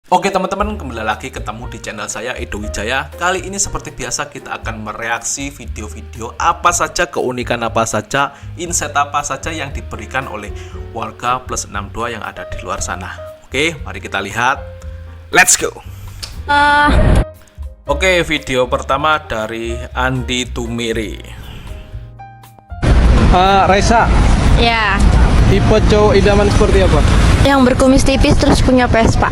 Oke teman-teman, kembali lagi ketemu di channel saya Edo Wijaya. Kali ini seperti biasa kita akan mereaksi video-video apa saja, keunikan apa saja, insight apa saja yang diberikan oleh warga plus 62 yang ada di luar sana. Oke, mari kita lihat. Let's go. Oke, video pertama dari Andi Tumiri. Raisa, Ya, tipe cowok idaman seperti apa? yang berkumis tipis terus punya Vespa.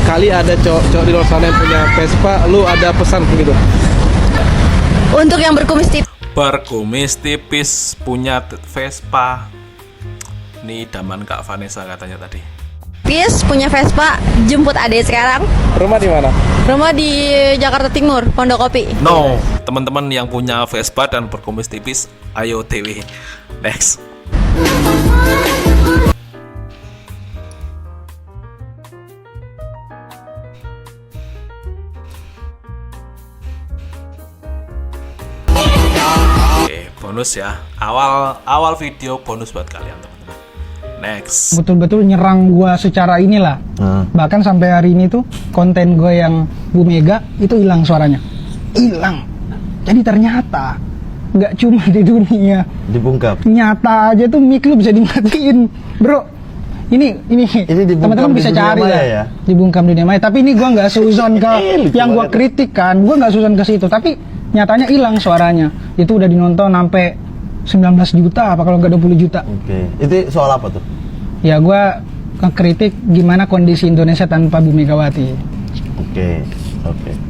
Kali ada cowok di luar sana yang punya Vespa, lu ada pesan begitu? Untuk yang berkumis tipis, Berkumis tipis punya Vespa. Ini idaman Kak Vanessa katanya tadi. punya Vespa, jemput adek sekarang. Rumah di mana? Rumah di Jakarta Timur, Pondokopi. No, teman-teman yang punya Vespa dan berkumis tipis, ayo TW. Next. Oke, bonus ya. Awal video bonus buat kalian teman-teman. Next. Betul-betul nyerang gua secara inilah. Bahkan sampai hari ini tuh konten gue yang Bu Mega itu hilang suaranya. Hilang. Jadi ternyata nggak cuma di dunia, Dibungkam. nyata aja tuh mic lu bisa dimatiin, bro. Ini dibungkam teman-teman di bisa dunia cari maya lah. ya? Dibungkam di dunia maya. Tapi ini gua nggak seuzon ke Lucu yang gua banget. kritik kan. Gua nggak seuzon ke situ. Tapi nyatanya hilang suaranya. Itu udah dinonton sampai 19 juta apa kalau nggak 20 juta. Oke. Itu soal apa tuh? Ya gua ngekritik gimana kondisi Indonesia tanpa Bu Megawati. Oke.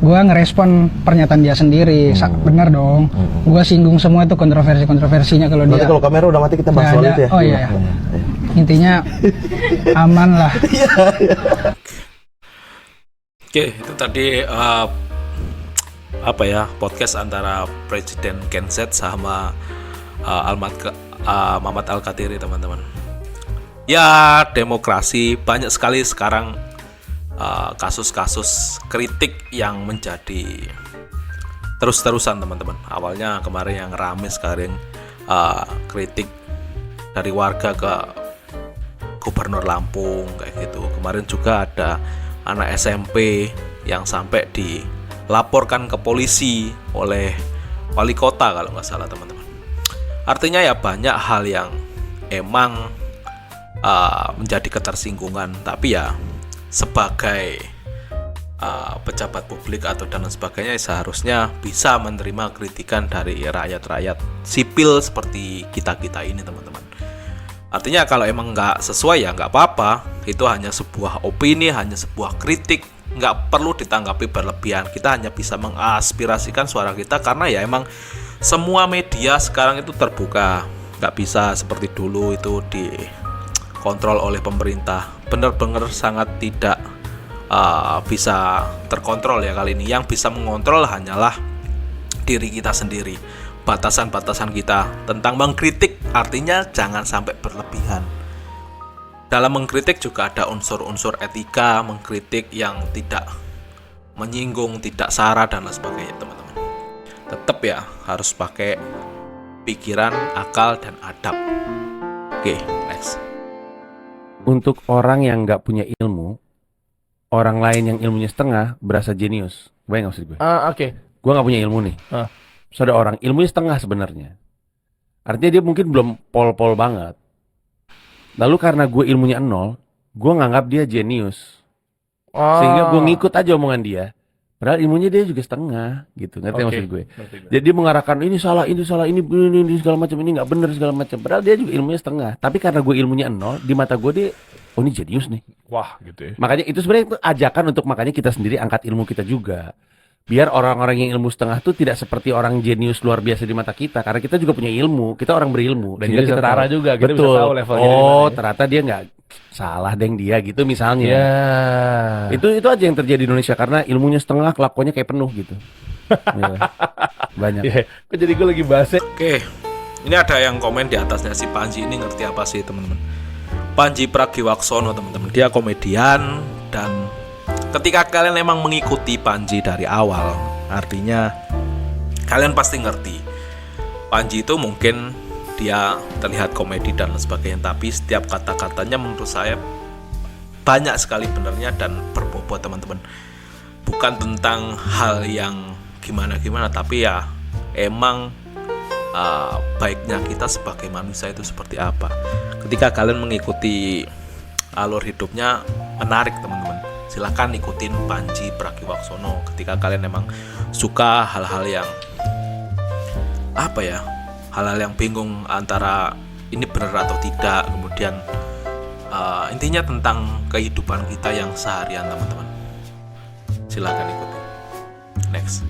Gua ngerespon pernyataan dia sendiri, benar dong. Gua singgung semua itu kontroversinya kalau Nanti dia. kalau kamera udah mati kita bahas Nggak soal ada. itu ya. Oh iya. Intinya aman lah. Oke, itu tadi podcast antara Presiden Gen Z sama Muhammad Al-Katiri teman-teman. Ya, demokrasi banyak sekali sekarang kasus-kasus kritik yang menjadi terus-terusan teman-teman. Awalnya kemarin yang rame sekarang kritik dari warga ke Gubernur Lampung kayak gitu. Kemarin juga ada anak SMP yang sampai dilaporkan ke polisi oleh wali kota kalau nggak salah teman-teman. Artinya ya banyak hal yang emang menjadi ketersinggungan, tapi ya sebagai pejabat publik atau dan sebagainya seharusnya bisa menerima kritikan dari rakyat-rakyat sipil seperti kita-kita ini teman-teman. Artinya kalau emang nggak sesuai ya nggak apa-apa, itu hanya sebuah opini, hanya sebuah kritik, nggak perlu ditanggapi berlebihan. Kita hanya bisa mengaspirasikan suara kita karena ya emang semua media sekarang itu terbuka, nggak bisa seperti dulu itu dikontrol oleh pemerintah. Benar-benar sangat tidak bisa terkontrol ya kali ini. Yang bisa mengontrol hanyalah diri kita sendiri, batasan-batasan kita tentang mengkritik. Artinya jangan sampai berlebihan. Dalam mengkritik juga ada unsur-unsur etika, mengkritik yang tidak menyinggung, tidak sara dan lain sebagainya teman-teman. Tetap ya harus pakai pikiran, akal dan adab. Oke, next. Untuk orang yang nggak punya ilmu, orang lain yang ilmunya setengah berasa jenius. Bayang nggak maksud gue? Oke. Gue nggak punya ilmu nih. Terus ada orang ilmunya setengah sebenarnya. Artinya dia mungkin belum pol-pol banget. Lalu karena gue ilmunya nol, gue nganggap dia jenius. Sehingga gue ngikut aja omongan dia. Padahal ilmunya dia juga setengah, gitu. Ngerti maksud gue? Jadi dia mengarahkan ini salah, ini segala macam, ini nggak benar segala macam. Padahal dia juga ilmunya setengah. Tapi karena gue ilmunya nol, di mata gue dia, oh ini jenius nih. Wah, gitu ya. Makanya itu sebenarnya itu ajakan untuk makanya kita sendiri angkat ilmu kita juga. Biar orang-orang yang ilmu setengah tuh tidak seperti orang jenius luar biasa di mata kita. Karena kita juga punya ilmu, kita orang berilmu. Dan Sehingga kita setara tahu. juga, kita bisa Betul. tahu levelnya di mana Oh, ya. ternyata dia nggak salah deng dia gitu misalnya. Ya. Itu aja yang terjadi di Indonesia karena ilmunya setengah, kelakuannya kayak penuh gitu. Ya, banyak. Ya, kok jadi gue lagi bahas ya? Oke, ini ada yang komen di atasnya. Si Panji ini ngerti apa sih teman-teman? Panji Pragiwaksono teman-teman. Dia komedian dan ketika kalian emang mengikuti Panji dari awal, artinya kalian pasti ngerti. Panji itu mungkin dia terlihat komedi dan sebagainya, tapi setiap kata-katanya menurut saya banyak sekali benernya dan berbobot teman-teman. Bukan tentang hal yang gimana-gimana, tapi ya emang baiknya kita sebagai manusia itu seperti apa. Ketika kalian mengikuti alur hidupnya menarik teman-teman, silahkan ikutin Panji Pragiwaksono. Ketika kalian emang suka hal-hal yang hal-hal yang bingung antara ini benar atau tidak, kemudian intinya tentang kehidupan kita yang seharian teman-teman, silahkan ikuti. Next.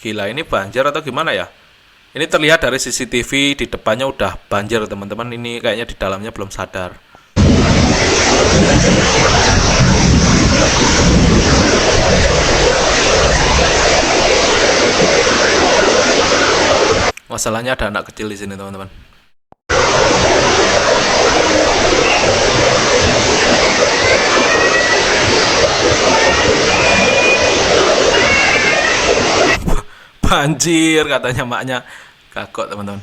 Gila, ini banjir atau gimana ya? Ini terlihat dari CCTV di depannya udah banjir teman-teman. Ini kayaknya di dalamnya belum sadar. Masalahnya ada anak kecil di sini teman-teman. Banjir katanya maknya, kagok teman-teman.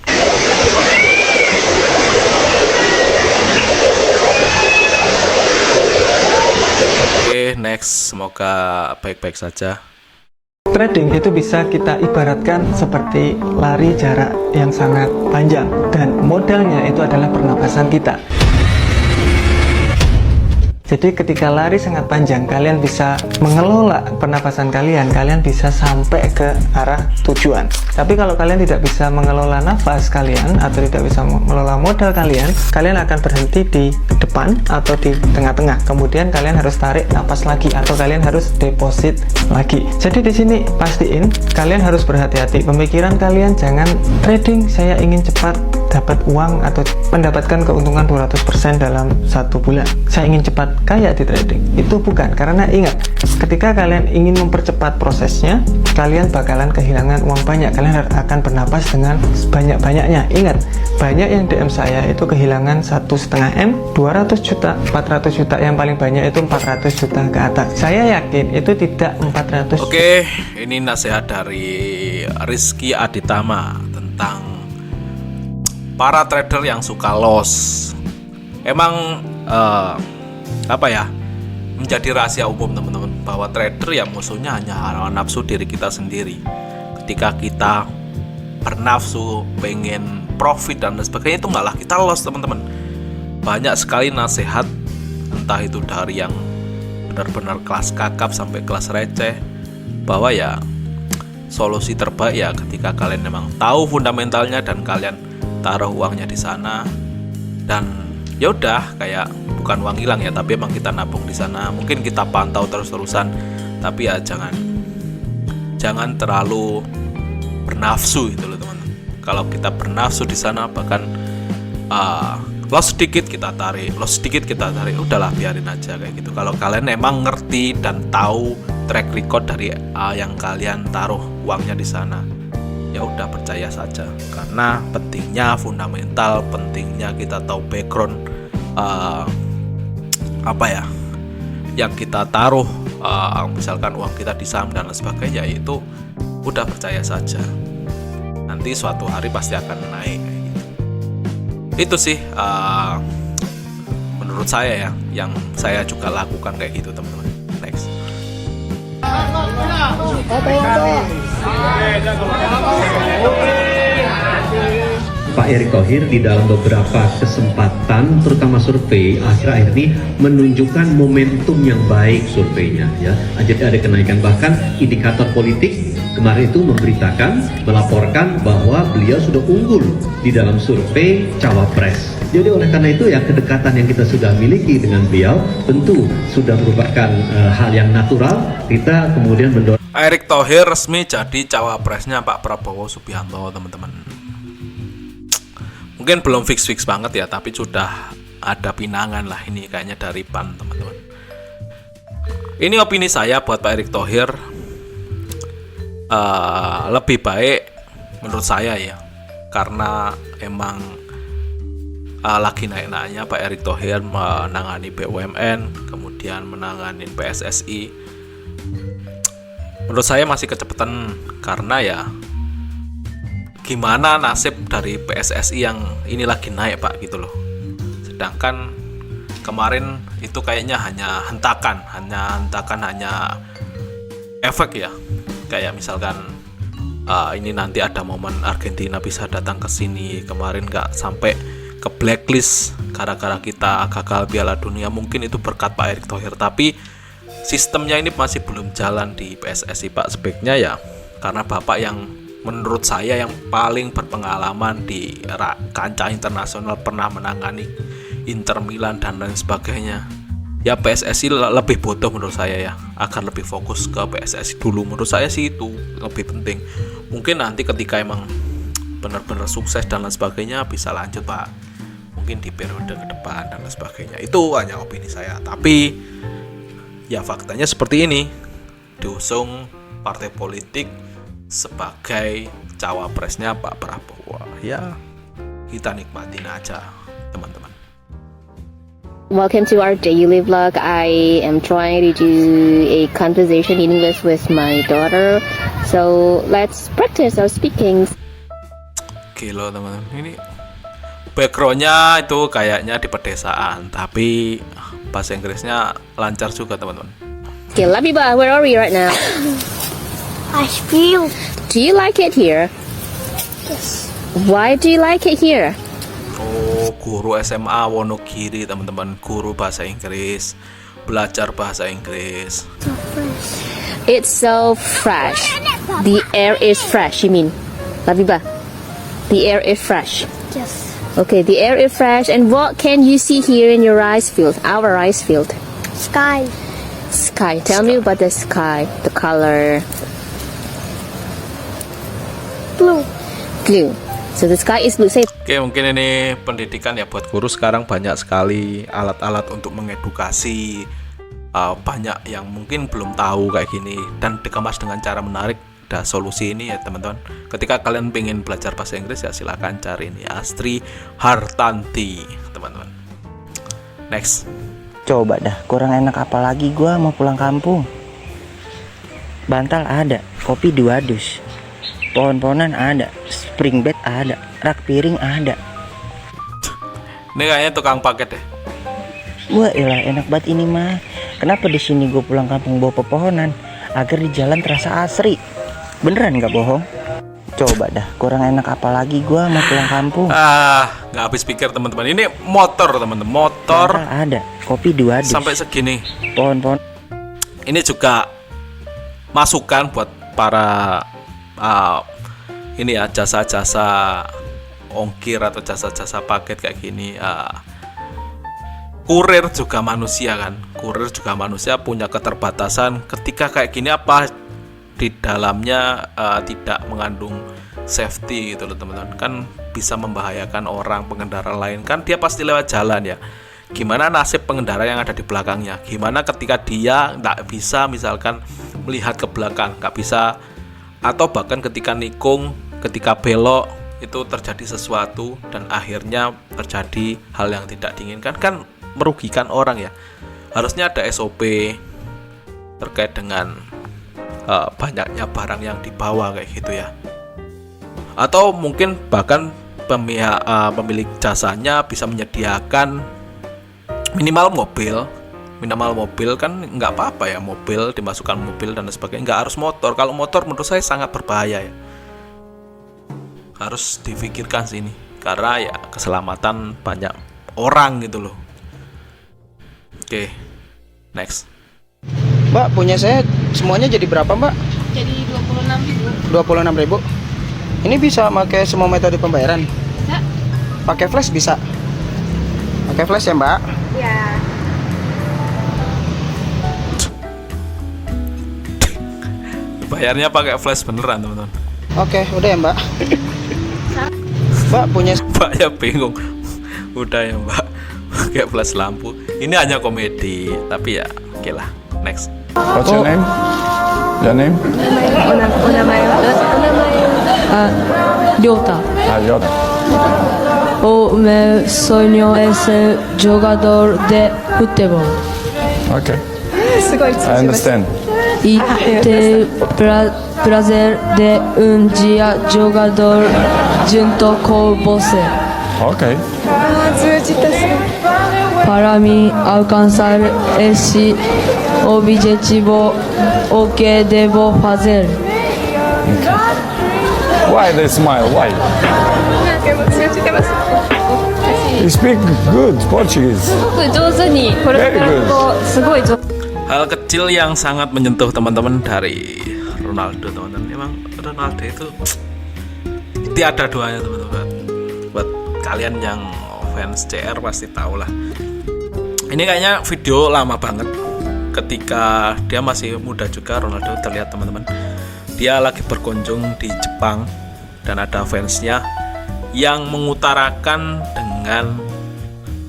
Oke, next, semoga baik-baik saja. Trading itu bisa kita ibaratkan seperti lari jarak yang sangat panjang, dan modalnya itu adalah pernapasan kita. Jadi ketika lari sangat panjang, kalian bisa mengelola pernapasan kalian, kalian bisa sampai ke arah tujuan. Tapi kalau kalian tidak bisa mengelola nafas kalian atau tidak bisa mengelola modal kalian, kalian akan berhenti di depan atau di tengah-tengah. Kemudian kalian harus tarik nafas lagi atau kalian harus deposit lagi. Jadi di sini pastiin kalian harus berhati-hati. Pemikiran kalian jangan trading saya ingin cepat dapat uang atau mendapatkan keuntungan 200% dalam 1 bulan. Saya ingin cepat kaya di trading. Itu bukan, karena ingat, ketika kalian ingin mempercepat prosesnya, kalian bakalan kehilangan uang banyak. Kalian akan bernapas dengan banyak-banyaknya. Ingat, banyak yang DM saya itu kehilangan 1,5 M, 200 juta, 400 juta, yang paling banyak itu 400 juta ke atas. Saya yakin itu tidak 400 juta. Oke, ini nasihat dari Rizky Aditama tentang para trader yang suka loss. Emang menjadi rahasia umum teman-teman, bahwa trader ya musuhnya hanya hawa nafsu diri kita sendiri. Ketika kita bernafsu pengen profit dan sebagainya, itu malah kita loss teman-teman. Banyak sekali nasihat, entah itu dari yang benar-benar kelas kakap sampai kelas receh, bahwa ya solusi terbaik ya ketika kalian memang tahu fundamentalnya dan kalian taruh uangnya di sana, dan ya udah, kayak bukan uang hilang ya, tapi emang kita nabung di sana. Mungkin kita pantau terus-terusan, tapi ya jangan terlalu bernafsu itu loh teman-teman. Kalau kita bernafsu di sana, bahkan loss sedikit kita tarik, udahlah biarin aja kayak gitu. Kalau kalian emang ngerti dan tahu track record dari yang kalian taruh uangnya di sana, ya udah percaya saja. Karena pentingnya fundamental, pentingnya kita tahu background yang kita taruh, misalkan uang kita di saham dan sebagainya, itu udah percaya saja, nanti suatu hari pasti akan naik kayak gitu. Itu sih menurut saya ya, yang saya juga lakukan kayak gitu teman-teman. Next. Pak Erick Thohir di dalam beberapa kesempatan, terutama survei akhir-akhir ini, menunjukkan momentum yang baik surveinya ya. Jadi ada kenaikan, bahkan indikator politik kemarin itu melaporkan bahwa beliau sudah unggul di dalam survei cawapres. Jadi oleh karena itu ya, kedekatan yang kita sudah miliki dengan beliau tentu sudah merupakan hal yang natural. Kita kemudian mendorong Erick Thohir resmi jadi cawapresnya Pak Prabowo Subianto teman-teman. Mungkin belum fix banget ya, tapi sudah ada pinangan lah ini kayaknya dari PAN teman-teman. Ini opini saya buat Pak Erick Thohir, lebih baik menurut saya ya, karena emang lagi naik-naiknya Pak Erick Thohir menangani BUMN, kemudian menangani PSSI. menurut saya masih kecepatan, karena ya gimana nasib dari PSSI yang ini lagi naik Pak gitu loh. Sedangkan kemarin itu kayaknya hanya hentakan, hanya efek ya. Kayak misalkan ini nanti ada momen Argentina bisa datang ke sini, kemarin nggak sampai ke blacklist gara-gara kita gagal Piala Dunia, mungkin itu berkat Pak Erick Thohir. Tapi sistemnya ini masih belum jalan di PSSI Pak. Sebaiknya ya, karena Bapak yang menurut saya yang paling berpengalaman di kancah internasional, pernah menangani Inter Milan dan lain sebagainya, ya PSSI lebih butuh menurut saya ya, agar lebih fokus ke PSSI dulu. Menurut saya sih itu lebih penting. Mungkin nanti ketika emang benar-benar sukses dan lain sebagainya bisa lanjut Pak, mungkin di periode ke depan dan lain sebagainya. Itu hanya opini saya, tapi ya faktanya seperti ini. Diusung partai politik sebagai cawapresnya Pak Prabowo, ya kita nikmatin aja teman-teman. Welcome to our daily vlog. I am trying to do a conversation in English with my daughter. So let's practice our speaking. Gila teman-teman, ini backgroundnya itu kayaknya di pedesaan, tapi bahasa Inggrisnya lancar juga teman-teman. Okay, Labiba, where are we right now? I feel. Do you like it here? Yes. Why do you like it here? Oh, guru SMA Wonogiri teman-teman, guru bahasa Inggris, belajar bahasa Inggris. So fresh. It's so fresh. The air is fresh, you mean? Labiba, the air is fresh. Yes. Okay, the air is fresh. And what can you see here in your rice field? Our rice field. Sky. Sky. Tell me about the sky. The color. Blue. Blue. So the sky is blue. Say. Oke, mungkin ini pendidikan ya buat guru. Sekarang banyak sekali alat-alat untuk mengedukasi, banyak yang mungkin belum tahu kayak gini, dan dikemas dengan cara menarik. Ada solusi ini ya teman-teman. Ketika kalian pengen belajar bahasa Inggris ya silakan cari ini, Astri Hartanti teman-teman. Next. Coba dah, kurang enak apa lagi gua mau pulang kampung. Bantal ada, kopi 2 dus, pohon-pohonan ada, spring bed ada, rak piring ada. Ini kayaknya tukang paket deh. Wah elah, enak banget ini mah. Kenapa di sini gue pulang kampung bawa pepohonan agar di jalan terasa asri? Beneran nggak bohong? Coba dah, kurang enak apa lagi gue mau pulang kampung. Nggak habis pikir teman-teman. Ini motor teman-teman, motor. Bantal ada, kopi 2 dus, Sampai segini. pohon-pohon. Ini juga masukan buat para ini ya, jasa-jasa ongkir atau jasa-jasa paket kayak gini. Kurir juga manusia kan, kurir juga manusia, punya keterbatasan. Ketika kayak gini apa di dalamnya tidak mengandung safety gitu loh teman-teman, kan bisa membahayakan orang pengendara lain, kan dia pasti lewat jalan ya. Gimana nasib pengendara yang ada di belakangnya? Gimana ketika dia nggak bisa misalkan melihat ke belakang, nggak bisa, atau bahkan ketika nikung, ketika belok itu terjadi sesuatu dan akhirnya terjadi hal yang tidak diinginkan, kan merugikan orang ya. Harusnya ada SOP terkait dengan banyaknya barang yang dibawa kayak gitu ya. Atau mungkin bahkan pemilik jasanya bisa menyediakan minimal mobil kan nggak apa-apa ya, mobil dimasukkan mobil dan sebagainya, nggak harus motor. Kalau motor menurut saya sangat berbahaya ya, harus difikirkan sih ini, karena ya keselamatan banyak orang gitu loh. Oke, next. Mbak, punya saya semuanya jadi berapa Mbak? Jadi 26.000. 26.000. Ini bisa pakai semua metode pembayaran? Bisa. Pakai flash bisa? Pakai flash ya Mbak? Ya. Bayarnya pakai flash beneran teman-teman. Oke, udah ya Mbak. Mbak punya. Mbak ya bingung. Udah ya Mbak, pakai flash lampu. Ini hanya komedi, tapi ya oke lah. Next. What's your name? Your name? Ryota. Ryota. Me sueño es ser jugador de fútbol. Okay. I understand. y del Brasil de un día jugador junto con vos. Oke. Para mí alcanzar ese objetivo o que debo hacer. Why they smile? Why? You speak good Portuguese. Very good. Hal kecil yang sangat menyentuh teman-teman dari Ronaldo, teman-teman. Memang Ronaldo itu tiada duanya, teman-teman. Buat kalian yang fans CR pasti tahu lah. Ini kayaknya video lama banget. Ketika dia masih muda juga, Ronaldo terlihat, teman-teman. Dia lagi berkunjung di Jepang dan ada fansnya yang mengutarakan dengan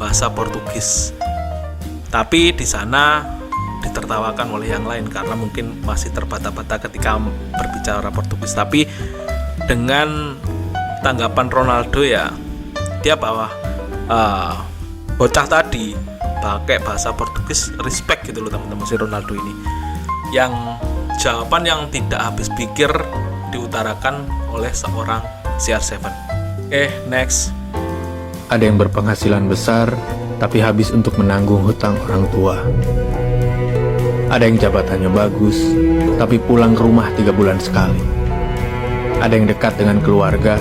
bahasa Portugis. Tapi di sana ditertawakan oleh yang lain karena mungkin masih terbata-bata ketika berbicara Portugis. Tapi dengan tanggapan Ronaldo ya, dia bahwa bocah tadi pakai bahasa Portugis, respect gitu loh teman-teman, si Ronaldo ini. Yang jawaban yang tidak habis pikir diutarakan oleh seorang CR7. Oke, next. Ada yang berpenghasilan besar tapi habis untuk menanggung hutang orang tua. Ada yang jabatannya bagus tapi pulang ke rumah 3 bulan sekali. Ada yang dekat dengan keluarga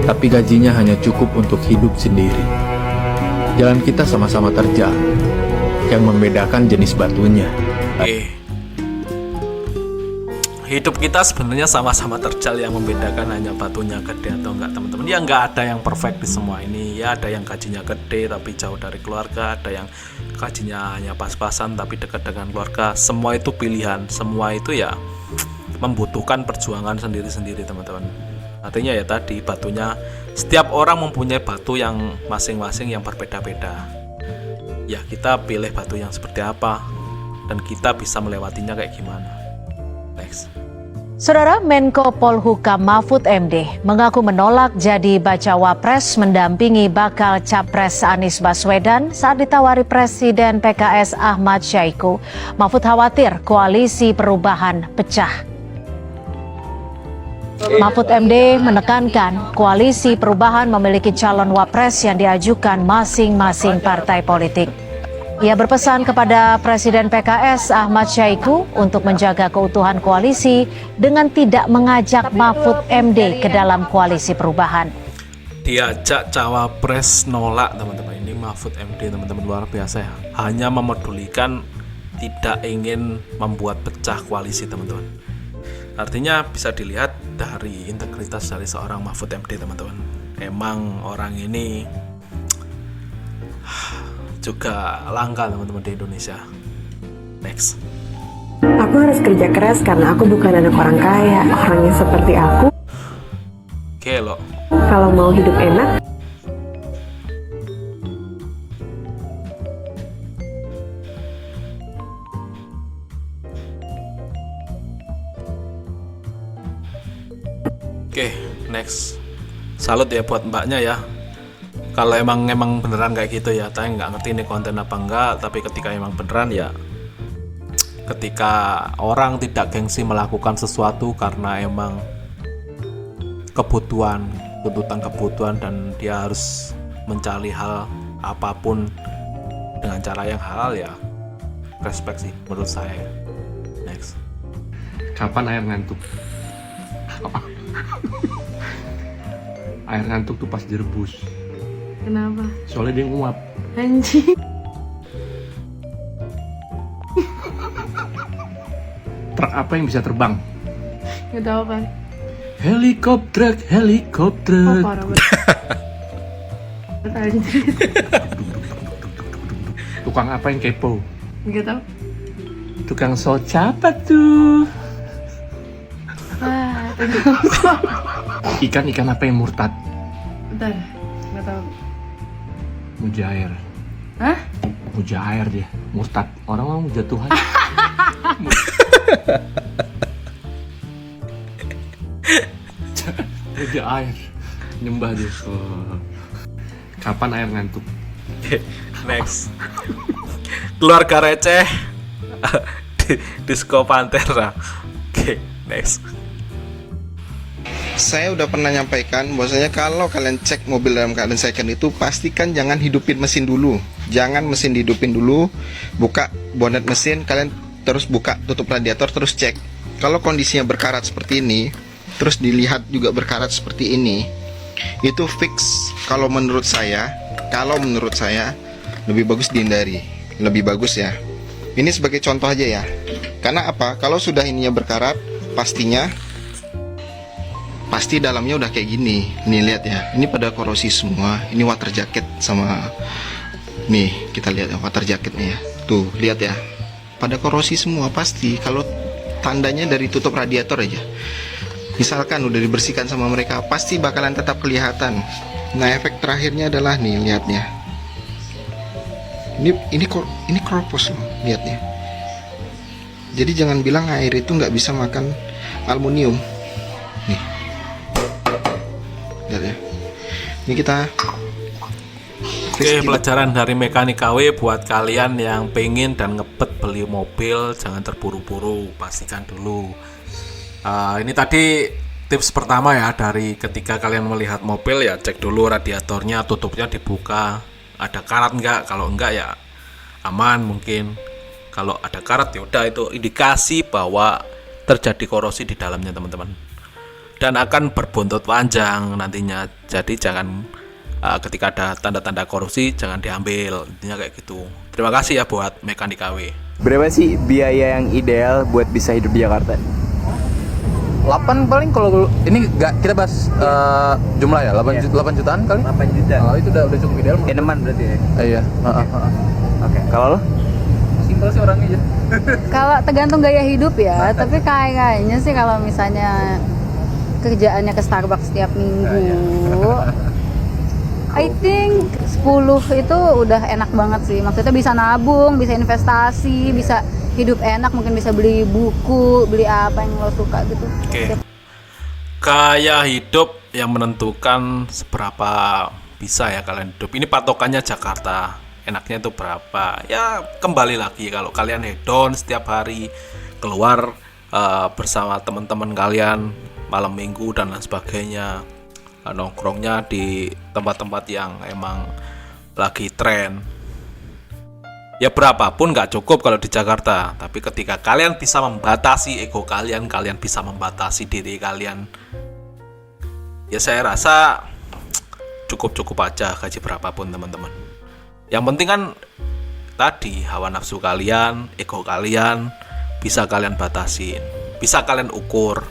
tapi gajinya hanya cukup untuk hidup sendiri. Jalan kita sama-sama terjal. Yang membedakan jenis batunya. Hidup kita sebenarnya sama-sama terjal, yang membedakan hanya batunya gede atau enggak, teman-teman. Ya enggak ada yang perfect di semua ini. Ya ada yang gajinya gede tapi jauh dari keluarga, ada yang gajinya hanya pas-pasan tapi dekat dengan keluarga. Semua itu pilihan, semua itu ya membutuhkan perjuangan sendiri-sendiri, teman-teman. Artinya ya tadi, batunya, setiap orang mempunyai batu yang masing-masing yang berbeda-beda. Ya kita pilih batu yang seperti apa dan kita bisa melewatinya kayak gimana. Next. Saudara, Menko Polhukam Mahfud MD mengaku menolak jadi bacawa pres mendampingi bakal capres Anies Baswedan saat ditawari Presiden PKS Ahmad Syaiqo. Mahfud khawatir koalisi perubahan pecah. Mahfud MD menekankan koalisi perubahan memiliki calon wapres yang diajukan masing-masing partai politik. Ia berpesan kepada Presiden PKS Ahmad Syaiqo untuk menjaga keutuhan koalisi dengan tidak mengajak Mahfud MD ke dalam koalisi perubahan. Diajak cawapres nolak, teman-teman. Ini Mahfud MD, teman-teman, luar biasa ya. Hanya memedulikan, tidak ingin membuat pecah koalisi, teman-teman. Artinya bisa dilihat dari integritas dari seorang Mahfud MD, teman-teman. Emang orang ini juga langka, teman-teman, di Indonesia. Next. Aku harus kerja keras karena aku bukan anak orang kaya. Orangnya seperti aku. Oke lo. Kalau mau hidup enak, Oke, next. Salut ya buat mbaknya ya. Kalau emang beneran kayak gitu ya, saya nggak ngerti ini konten apa enggak. Tapi ketika emang beneran ya, ketika orang tidak gengsi melakukan sesuatu karena emang kebutuhan dan dia harus mencari hal apapun dengan cara yang halal, ya respect sih menurut saya. Next. Kapan air ngantuk? Air ngantuk tuh pas direbus. Kenapa? Soalnya dia nguap. Anjing. Truk apa yang bisa terbang? Gak tau kan? Helikopter. Oh, parah banget. Tukang apa yang kepo? Gak tau. Tukang soca apa tuh? Wah, Ikan apa yang murtad? bentar. Gak tau. Mujair. Hah? Mujair dia, murtad. Orang mau muja Tuhan. Mujair, nyembah dia. Oh. Kapan air ngantuk? Next. Keluarga receh Disco Pantera. Oke, next. Saya udah pernah nyampaikan bahwasanya kalau kalian cek mobil dalam keadaan second itu pastikan jangan hidupin mesin dulu. Jangan mesin dihidupin dulu, buka bonnet mesin, kalian terus buka tutup radiator terus cek. Kalau kondisinya berkarat seperti ini, terus dilihat juga berkarat seperti ini, itu fix. Kalau menurut saya lebih bagus dihindari. Lebih bagus ya. Ini sebagai contoh aja ya. Karena apa? Kalau sudah ininya berkarat, pasti dalamnya udah kayak gini. Nih lihat ya, ini pada korosi semua. Ini water jacket sama nih, kita lihat ya water jacketnya ya. Tuh, lihat ya. Pada korosi semua pasti. Kalau tandanya dari tutup radiator aja. Misalkan udah dibersihkan sama mereka, pasti bakalan tetap kelihatan. Nah, efek terakhirnya adalah nih, lihatnya. Ini keropos loh, lihatnya. Jadi jangan bilang air itu nggak bisa makan aluminium. Nih. Lihat ya. Ini kita Oke, pelajaran dari Mekanik KW buat kalian yang pengen dan ngebet beli mobil, jangan terburu-buru, pastikan dulu. Ini tadi tips pertama ya, dari ketika kalian melihat mobil ya cek dulu radiatornya, tutupnya dibuka, ada karat enggak. Kalau enggak ya aman mungkin. Kalau ada karat ya udah, itu indikasi bahwa terjadi korosi di dalamnya teman-teman. Dan akan berbuntut panjang nantinya. Jadi jangan ketika ada tanda-tanda korosi jangan diambil, intinya kayak gitu. Terima kasih ya buat Mekanik KW. Berapa sih biaya yang ideal buat bisa hidup di Jakarta? 8 paling, kalau ini nggak kita bahas jumlah ya, 8 jutaan kali. 8 juta. Oh, itu udah cukup ideal. Eneman berarti ya? Iya. Oke, kalau lo? Simpel sih orangnya aja. Kalau tergantung gaya hidup ya, tapi kayaknya sih kalau misalnya kerjaannya ke Starbucks setiap minggu, I think 10 itu udah enak banget sih. Maksudnya bisa nabung, bisa investasi, bisa hidup enak, mungkin bisa beli buku, beli apa yang lo suka gitu. Oke. Gaya hidup yang menentukan seberapa bisa ya kalian hidup. Ini patokannya Jakarta. Enaknya itu berapa? Ya kembali lagi, kalau kalian hedon setiap hari, keluar bersama teman-teman kalian malam minggu dan lain sebagainya, nongkrongnya di tempat-tempat yang emang lagi tren, ya berapapun nggak cukup kalau di Jakarta. Tapi ketika kalian bisa membatasi ego kalian, kalian bisa membatasi diri kalian, ya saya rasa cukup-cukup aja gaji berapapun teman-teman. Yang penting kan tadi, hawa nafsu kalian, ego kalian bisa kalian batasin, bisa kalian ukur,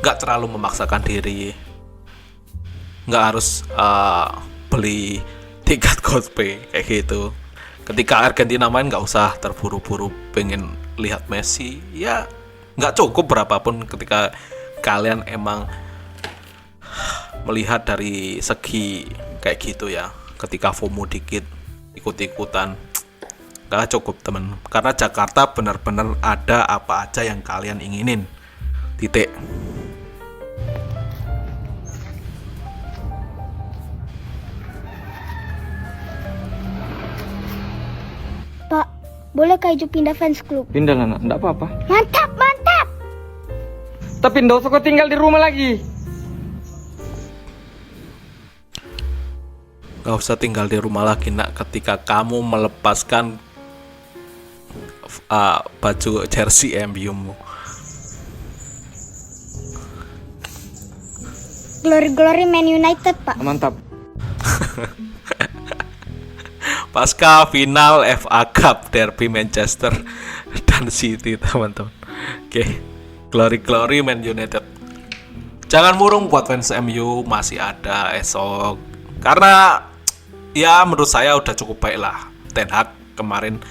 nggak terlalu memaksakan diri. Nggak harus beli tiket Coldplay kayak gitu. Ketika Argentina main nggak usah terburu-buru pengen lihat Messi, ya nggak cukup berapapun. Ketika kalian emang melihat dari segi kayak gitu ya, ketika FOMO dikit ikut-ikutan, nggak cukup temen. Karena Jakarta benar-benar ada apa aja yang kalian inginin, titik. Pak, boleh Kak Ijo pindah fans club? Pindah lah, nak. Enggak apa-apa. Mantap, mantap. Tapi nggak usah kau tinggal di rumah lagi. Gak usah tinggal di rumah lagi nak, ketika kamu melepaskan baju jersey MU-mu. Glory Man United, Pak. Mantap. Pasca final FA Cup derby Manchester dan City teman-teman. Oke, glory Man United. Jangan murung buat fans MU, masih ada esok. Karena ya menurut saya udah cukup baik lah. Ten Hag kemarin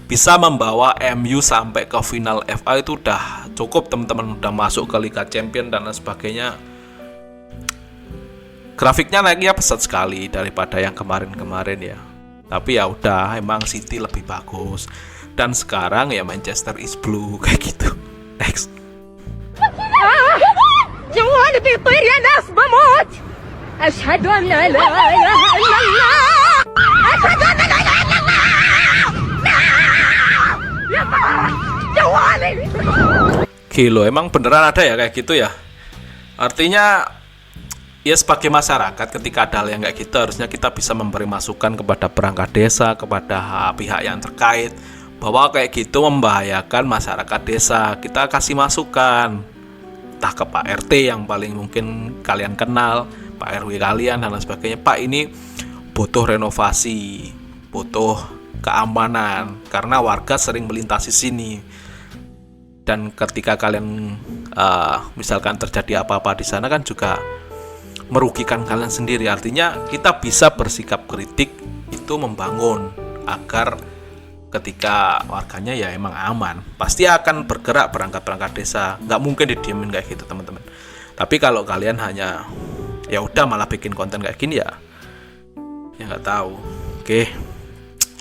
bisa membawa MU sampai ke final FA, itu udah cukup teman-teman. Udah masuk ke Liga Champions dan lain sebagainya. Grafiknya naiknya pesat sekali daripada yang kemarin-kemarin ya. Tapi ya udah, emang City lebih bagus. Dan sekarang ya Manchester is blue kayak gitu. Next. جواني بيطير يا ناس بموت أشهد أن لا إله إلا الله أشهد أن لا إله إلا الله Gila, emang beneran ada ya kayak gitu ya? Artinya ya sebagai masyarakat ketika ada hal yang kayak gitu harusnya kita bisa memberi masukan kepada perangkat desa, kepada pihak yang terkait bahwa kayak gitu membahayakan masyarakat desa. Kita kasih masukan entah ke Pak RT yang paling mungkin kalian kenal, Pak RW kalian dan lain sebagainya. Pak, ini butuh renovasi, butuh keamanan karena warga sering melintasi sini. Dan ketika kalian misalkan terjadi apa-apa di sana kan juga merugikan kalian sendiri. Artinya kita bisa bersikap kritik itu membangun agar ketika warganya ya emang aman, pasti akan bergerak perangkat-perangkat desa. Nggak mungkin didiemin kayak gitu teman-teman. Tapi kalau kalian hanya ya udah malah bikin konten kayak gini ya nggak tahu. Oke,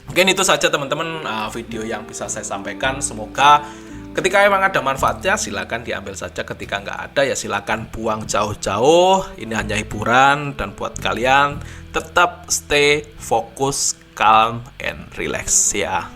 mungkin itu saja teman-teman video yang bisa saya sampaikan. Semoga ketika emang ada manfaatnya silakan diambil saja, ketika nggak ada ya silakan buang jauh-jauh. Ini hanya hiburan, dan buat kalian tetap stay fokus, calm and relax ya.